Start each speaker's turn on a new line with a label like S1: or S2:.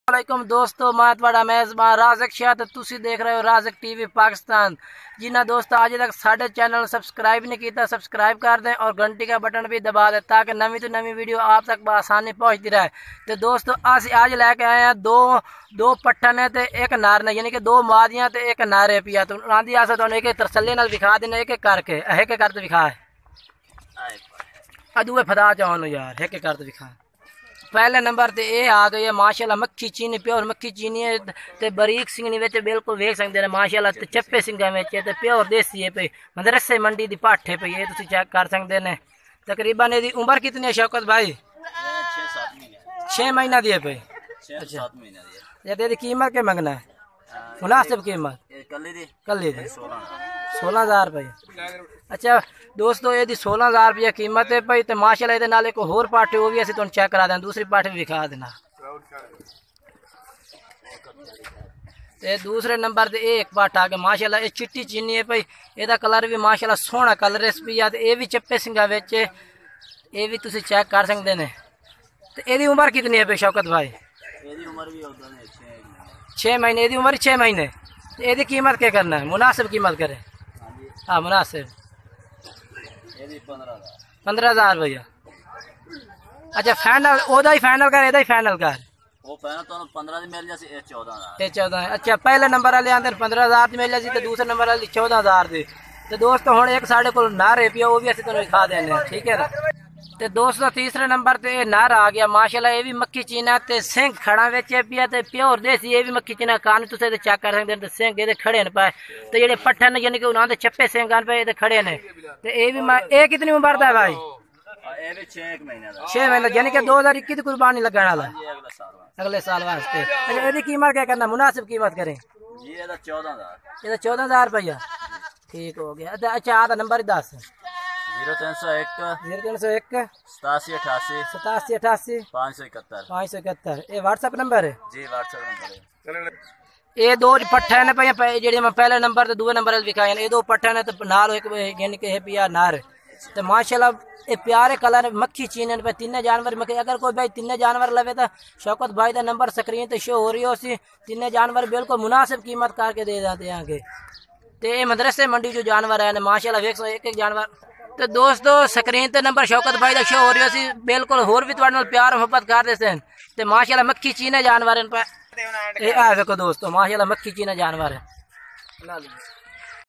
S1: वालेकुम दोस्तों, मैं ਤੁਹਾਡਾ मेज़बान राज़क शाह ਤੇ ਤੁਸੀਂ देख रहे हो राज़क टीवी पाकिस्तान। जिन्हें दोस्तों आज तक साढ़े चैनल सब्सक्राइब नहीं किया सब्सक्राइब कर दें और घंटी का बटन भी दबा दें ताकि नवी तो नवी वीडियो आप तक आसानी पहुँचती रहे। तो दोस्तों अस आज लैके आए हैं दो पट्ठन है तो एक नार ने, यानी कि दो मादियाँ तो एक नार है पिया। तो आंधी आस तो एक तरसले नाल दिखा देना, एक करके एक करते दिखा है अदूए फदा चाहो यार, एक करते दिखा। पहले नंबर ते ये आ गई है माशाल्लाह मक्खी चीनी, प्योर मक्खी चीनी है ते बरीक सिंगनी विच बिल्कुल वेख सकते हैं माशाल्लाह। ते चप्पे सिंगा विच ते प्योर देसी है पे मदरसे मंडी दी पाठ है पे, ये तुसी चेक कर सकते हैं। तकरीबन इसकी उम्र कितनी है शौकत भाई? 6 महीना दी है पे। अच्छा, ये कीमत क्या मंगना है? मुनासिब कीमत कल दी 16,000 रुपये। अच्छा दोस्तों ये 16,000 रुपये कीमत है भाई। तो माशाल्लाह ये नाल एक होर पार्टी वो भी असं तुम चेक करा दें, दूसरी पार्टी भी दिखा देना। ते दूसरे नंबर ते एक पार्ट आ गया माशाल्लाह, ये चिट्टी चीनी है भाई। ਇਹਦਾ कलर भी माशाल्लाह सोहना कलर इस भी है। ये भी चप्पे सिंगा विच ये भी तुम चेक कर सकते हैं। तो यदी उम्र कितनी है भाई शौकत भाई? 6 महीने यदी उम्र 6 महीने। यदी कीमत क्या करना है? मुनासिब कीमत करे। हाँ मुनासिब 15,000 भैया। अच्छा फाइनल ओदा ही फाइनल कर, एदा ही फाइनल कर।
S2: वो फाइनल तो 15 दी मिल जासी, 14,000।
S1: 14। अच्छा पहले नंबर वाले आंदे 15,000 दी मिल जासी ते दूसरे नंबर वाली 14,000 दी। तो दोस्तों हुण एक साडे कोल नार है पिया, वो भी असं तुहानू दिखा देने, ठीक है ना। तो दोस्तों तीसरे नंबर ते नार आ गया माशाल्लाह, ये भी मक्खी चीना ते सिंह खड़ा विच पिया ते प्योर देसी। ये भी मक्खी चीना कान तुसे ते चेक कर सकदे ते सिंह ये खड़े न पाए ते जेडे पट्ठन यानी कि उन्हां दे चप्पे सिंह आन पे ये खड़े ने। ते ये भी ये कितनी उम्र दा है भाई?
S2: ये भी 6 महीने दा।
S1: 6 महीने यानी कि 2021 दी कुर्बानी लगण वाला अगले साल वास्ते। अच्छा इसकी कीमत क्या करना? मुनासिब कीमत करें
S2: जी। ये 14,000।
S1: ये 14,000 रुपया ठीक हो गया। अच्छा आधा नंबर ही दस।
S2: 0301
S1: 8788
S2: 8788 571।
S1: ये व्हाट्सएप नंबर है
S2: जी, व्हाट्सएप नंबर है।
S1: ये दो पट्ठे ने पे जेडे मैं पहले नंबर ते दूसरे नंबर दिखाए ये दो पट्ठे ने ते नाल एक यानी कि पिया नार। तो माशाल्लाह ये प्यारे कलर मक्खी चीन पे तीन जानवर मक्खी। अगर कोई भाई तीन जानवर लवे तो शौकत भाई का नंबर स्क्रीन ते शो हो रही हो सी। तीन जानवर बिल्कुल मुनासिब कीमत करके दे देते हैं आगे। तो ये मदरसे मंडी जो जानवर है माशाल्लाह वेख सो एक जानवर। तो दोस्तों स्क्रीन ते नंबर शौकत भाई का शो हो रही हो बिल्कुल होर भी तुहाडे नाल प्यार मोहब्बत कर देते हैं। तो माशाल्लाह मक्खी चीने जानवर इन पे देखो दोस्तों माशाल्लाह मक्खी चीने जानवर है।